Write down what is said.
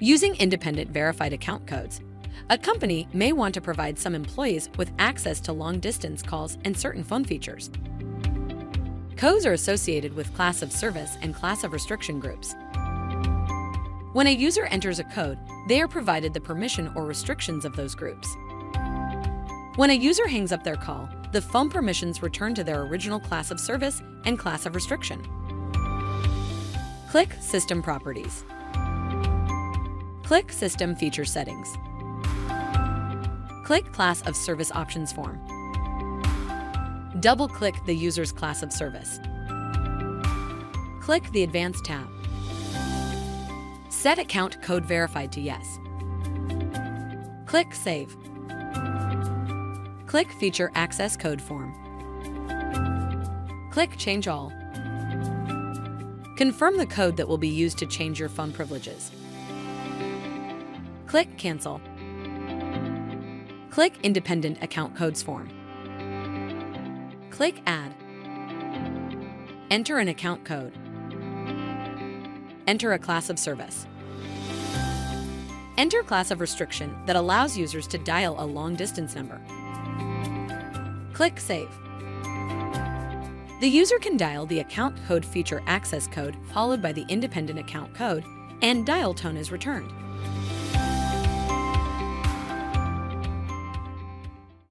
Using independent verified account codes, a company may want to provide some employees with access to long-distance calls and certain phone features. Codes are associated with class of service and class of restriction groups. When a user enters a code, they are provided the permission or restrictions of those groups. When a user hangs up their call, the phone permissions return to their original class of service and class of restriction. Click System Properties. Click System Feature Settings. Click Class of Service Options form. Double-click the user's class of service. Click the Advanced tab. Set Account Code Verified to Yes. Click Save. Click Feature Access Code form. Click Change All. Confirm the code that will be used to change your phone privileges. Click Cancel. Click Independent Account Codes form. Click Add. Enter an account code. Enter a class of service. Enter class of restriction that allows users to dial a long-distance number. Click Save. The user can dial the account code feature access code followed by the independent account code, and dial tone is returned.